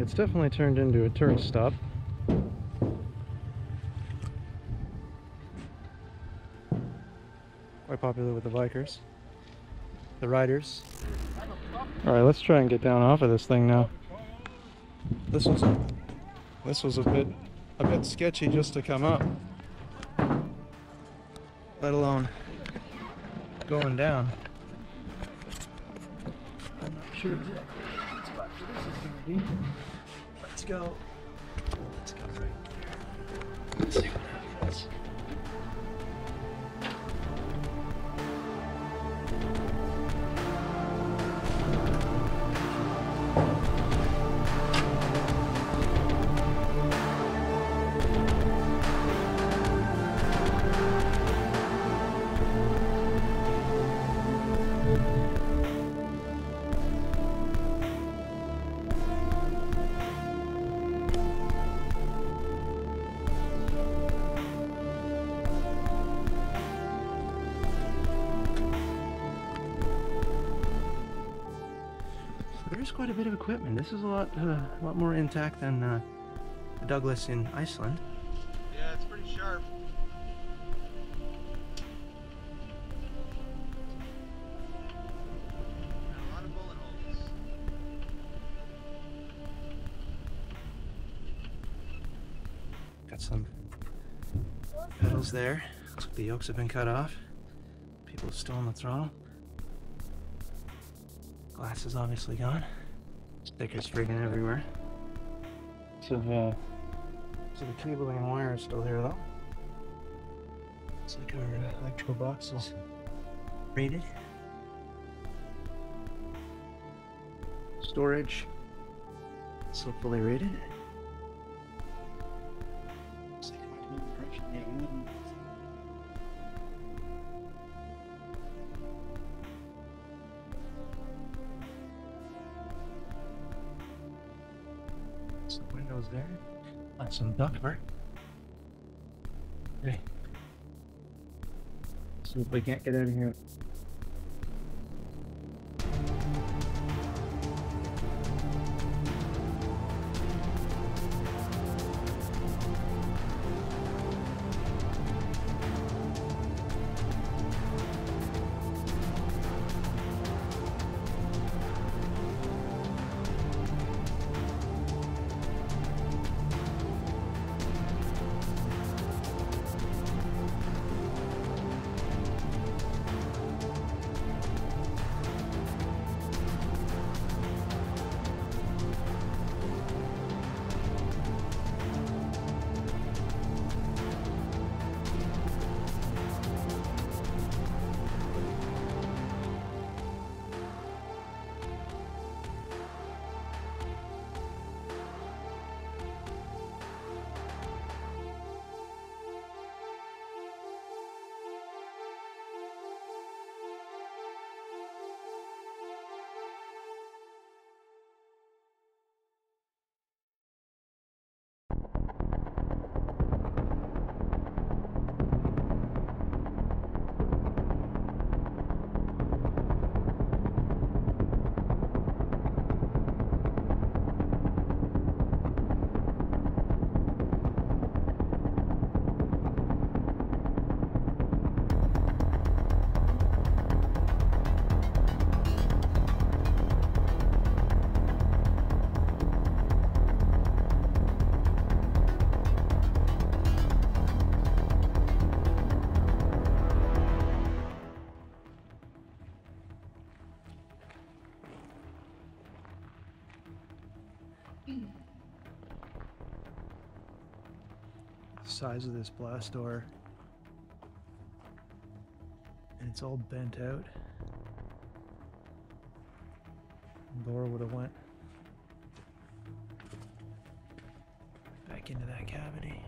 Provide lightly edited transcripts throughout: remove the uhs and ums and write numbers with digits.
it's definitely turned into a tourist stop. Quite popular with the bikers, the riders. Alright, let's try and get down off of this thing now. This was a bit sketchy just to come up, let alone going down. I'm not sure exactly what spot this is going to be. Let's go. Let's go right there. Let's see what happens. There's quite a bit of equipment. This is a lot more intact than the Douglas in Iceland. Yeah, it's pretty sharp. And a lot of bullet holes. Got some pedals there. Looks like the yokes have been cut off. People have stolen the throttle. Glass is obviously gone. Stickers friggin' everywhere. So the cabling and wire is still here though. Looks like our electrical box is rated. Storage still fully rated. Looks like it might be in the direction. Yeah, we wouldn't. Some windows there. And some ductwork. Okay. See if we can't get out of here. Size of this blast door, and it's all bent out. The door would have went back into that cavity.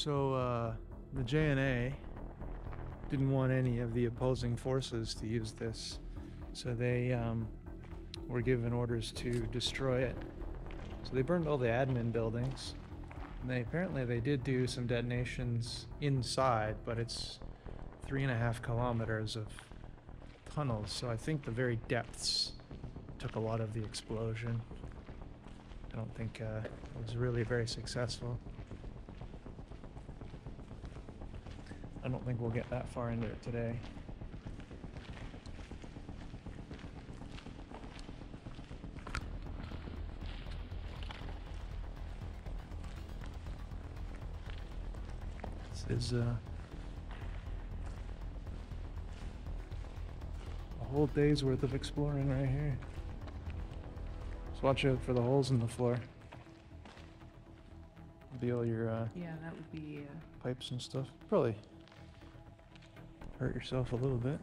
So the JNA didn't want any of the opposing forces to use this, so they were given orders to destroy it. So they burned all the admin buildings. And apparently they did do some detonations inside, but it's 3.5 kilometers of tunnels, so I think the very depths took a lot of the explosion. I don't think it was really very successful. I don't think we'll get that far into it today. This is a whole day's worth of exploring right here. Just watch out for the holes in the floor. Be all your Yeah, that would be. pipes and stuff. Probably hurt yourself a little bit.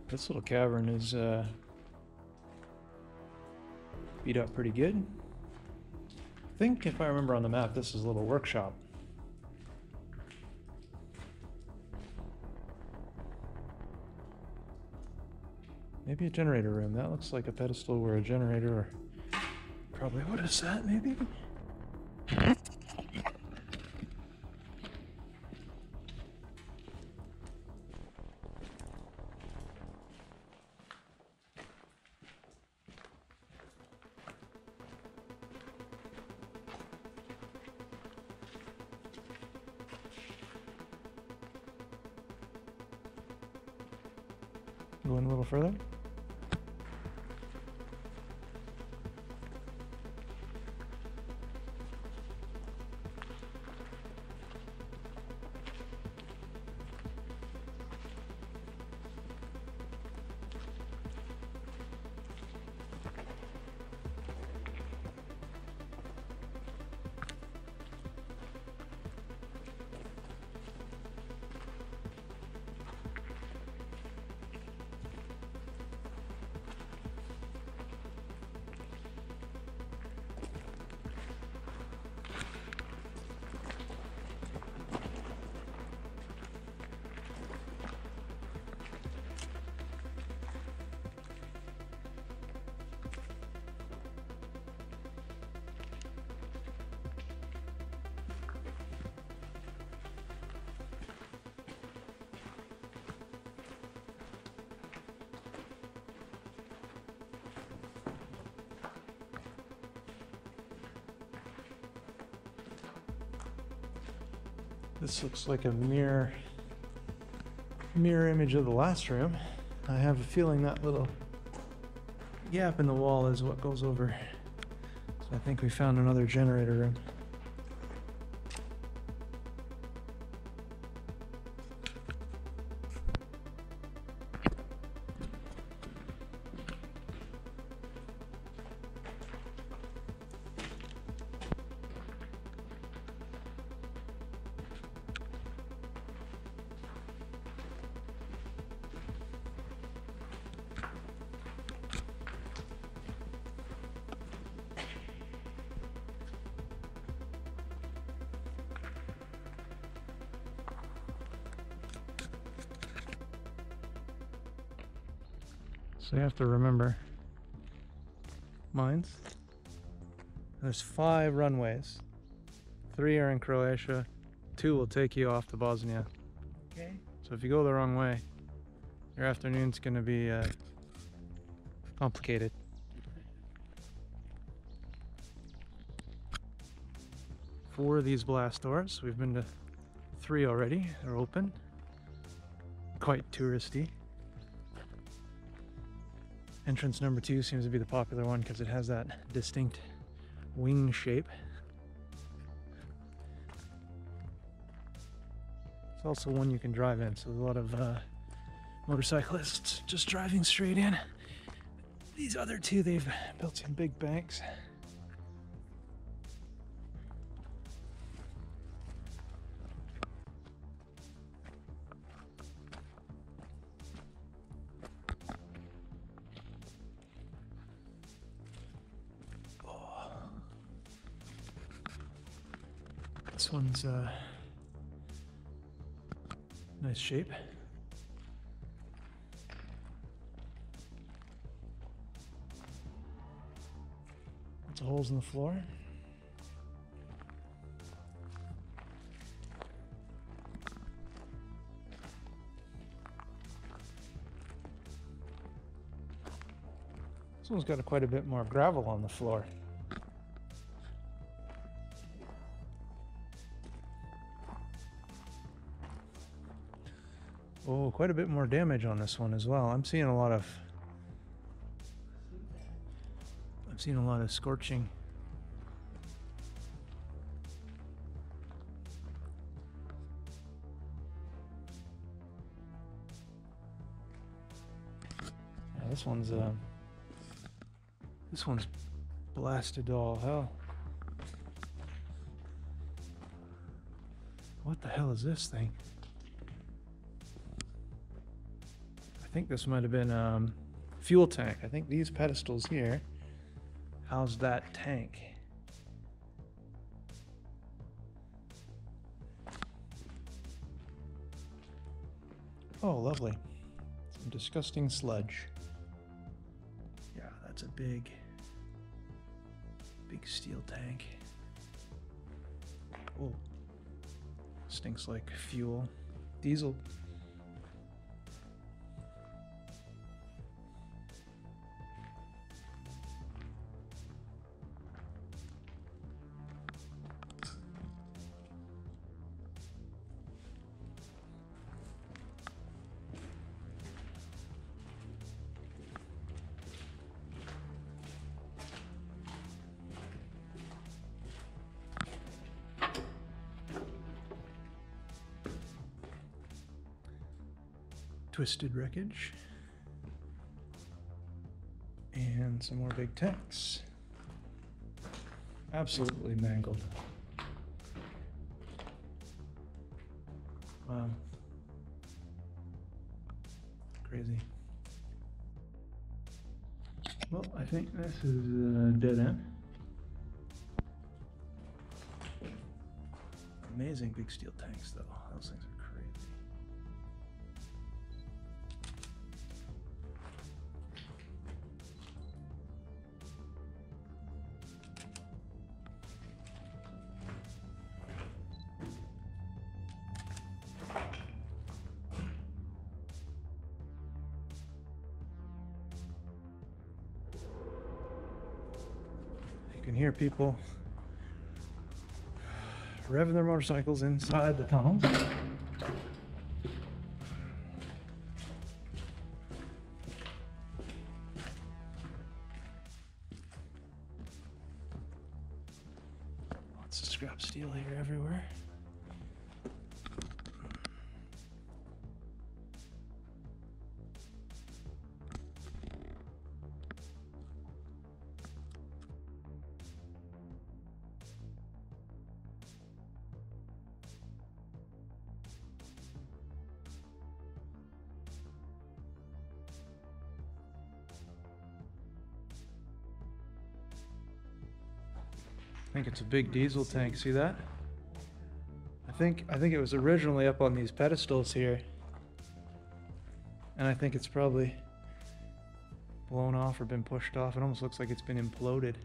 This little cavern is beat up pretty good. I think if I remember on the map, this is a little workshop. Maybe a generator room. That looks like a pedestal where a generator probably would have sat, maybe. Going a little further. This looks like a mirror image of the last room. I have a feeling that little gap in the wall is what goes over. So I think we found another generator room. So you have to remember mines. There's 5 runways. 3 are in Croatia, 2 will take you off to Bosnia. Okay. So if you go the wrong way, your afternoon's gonna be complicated. Four of these blast doors. We've been to 3 already. They're open. quite touristy. Entrance number 2 seems to be the popular one because it has that distinct wing shape. It's also one you can drive in, so there's a lot of motorcyclists just driving straight in. These other two, they've built some big banks. This one's nice shape. Lots of holes in the floor. This one's got quite a bit more gravel on the floor. Oh, quite a bit more damage on this one as well. I'm seeing a lot of scorching. Yeah, this one's blasted to all hell. What the hell is this thing? I think this might have been fuel tank. I think these pedestals here house that tank. Oh, lovely. Some disgusting sludge. Yeah, that's a big steel tank. Oh, stinks like fuel. Diesel. Twisted wreckage. And some more big tanks. Absolutely mangled. Wow. Crazy. Well, I think this is a dead end. Amazing big steel tanks though. Those things are crazy. You can hear people revving their motorcycles inside the tunnels. Lots of scrap steel here everywhere. I think it's a big diesel tank, see that? I think it was originally up on these pedestals here. And I think it's probably blown off or been pushed off. It almost looks like it's been imploded.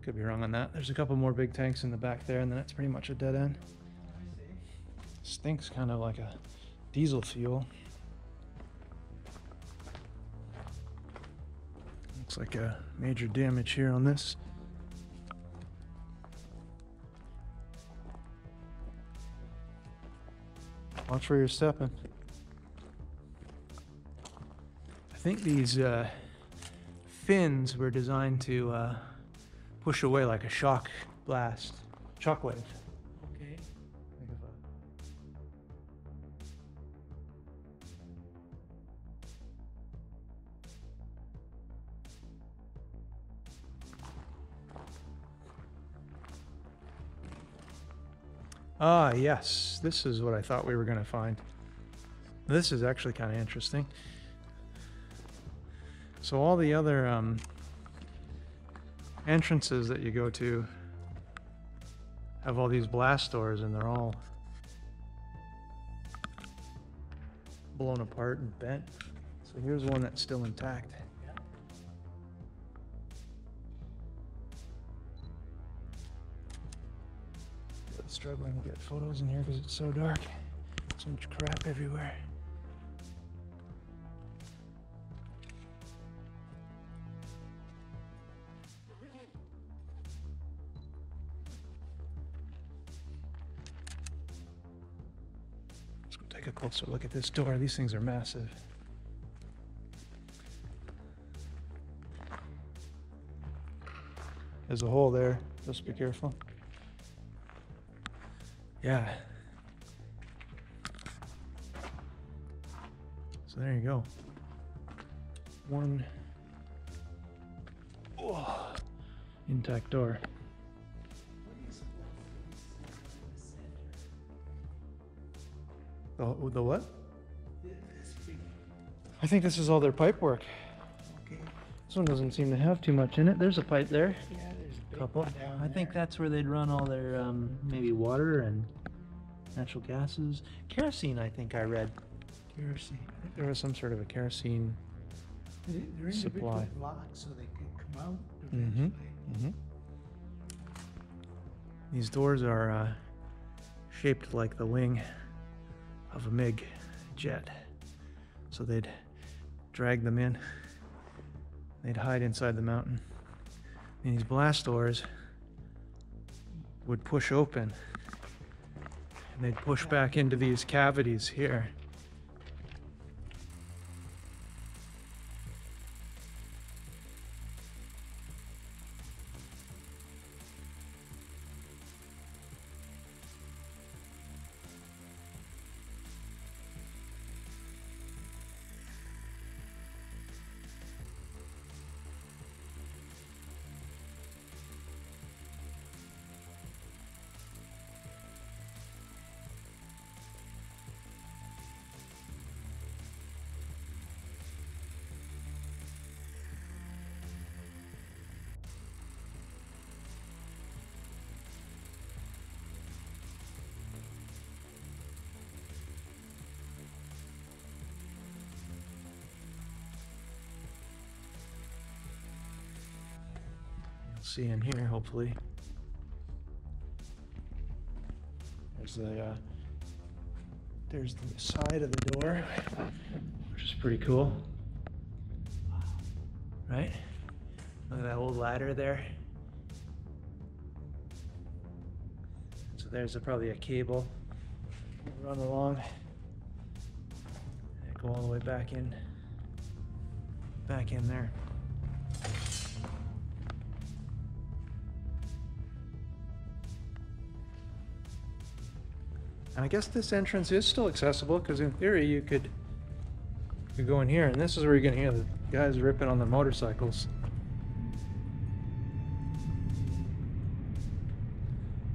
Could be wrong on that. There's a couple more big tanks in the back there, and then it's pretty much a dead end. Stinks kind of like a diesel fuel. Looks like a major damage here on this. Watch where you're stepping. think these fins were designed to push away like a shock blast, shockwave. Okay. Think of yes, this is what I thought we were going to find. This is actually kind of interesting. So all the other entrances that you go to have all these blast doors, and they're all blown apart and bent. So here's one that's still intact. Really struggling to get photos in here because it's so dark. So much crap everywhere. Take a closer look at this door. These things are massive. There's a hole there. Just be careful. Yeah. So there you go. One intact door. The what? I think this is all their pipe work. Okay. This one doesn't seem to have too much in it. There's a pipe there. Yeah, there's a big Couple. one down I think there. that's where they'd run all their maybe water and natural gases. Kerosene, I think I read. Kerosene. I think there was some sort of a kerosene. They're individual Supply. blocks, so they can come out Mm-hmm. eventually. These doors are shaped like the wing of a MiG jet. So they'd drag them in. They'd hide inside the mountain. And these blast doors would push open. And they'd push back into these cavities here. See in here, hopefully. There's the side of the door, which is pretty cool, right? Look at that old ladder there. So there's probably a cable run along and go all the way back in there. And I guess this entrance is still accessible because in theory you could go in here, and this is where you're gonna hear the guys ripping on their motorcycles.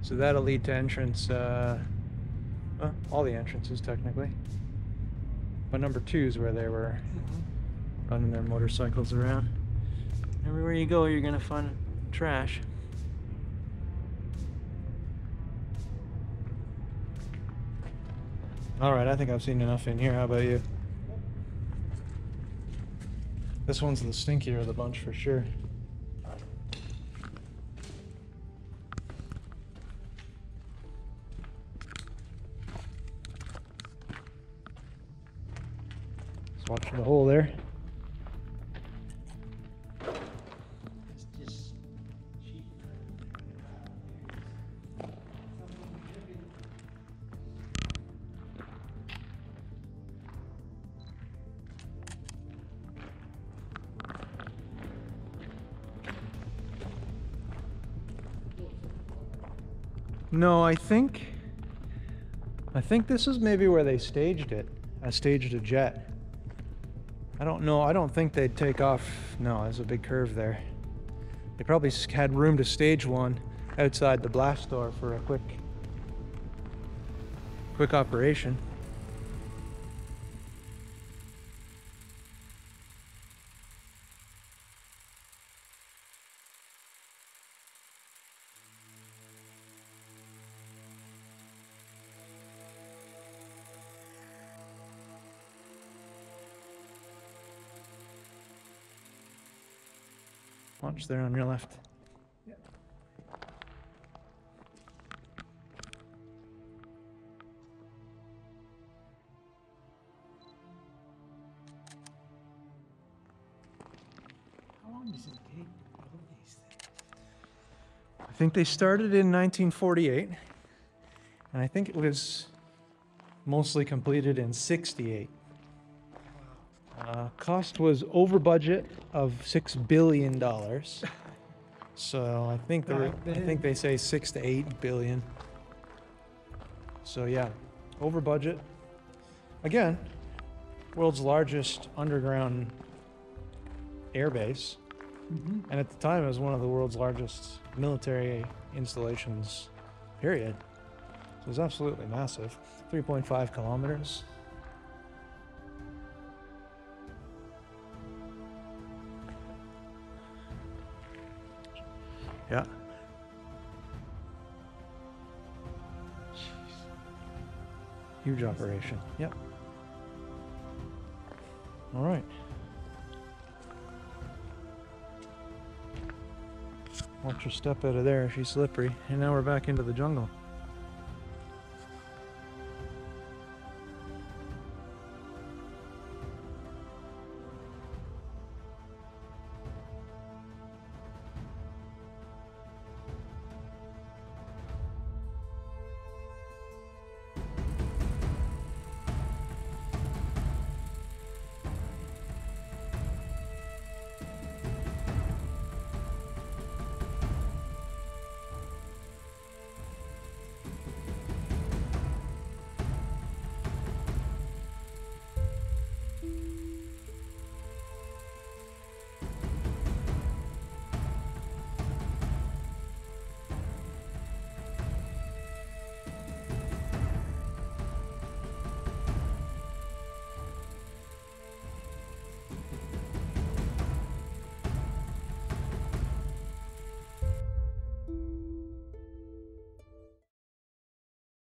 So that'll lead to entrance, well, all the entrances technically. But number 2 is where they were running their motorcycles around. Everywhere you go, you're gonna find trash. Alright, I think I've seen enough in here. How about you? This one's the stinkier of the bunch for sure. Let's watch for the hole there. It's just cheap. No, I think this is maybe where they staged it. I staged a jet. I don't know. I don't think they'd take off. No, there's a big curve there. They probably had room to stage one outside the blast door for a quick operation. Watch there on your left. Yep. How long does it take to build these things? I think they started in 1948, and I think it was mostly completed in 68. Cost was over budget of $6 billion. So I think they say 6 to 8 billion. So yeah, over budget. Again, world's largest underground airbase, and at the time it was one of the world's largest military installations, period. So it was absolutely massive. 3.5 kilometers. Yeah. Huge operation. Yep. All right. Watch her step out of there. She's slippery. And now we're back into the jungle.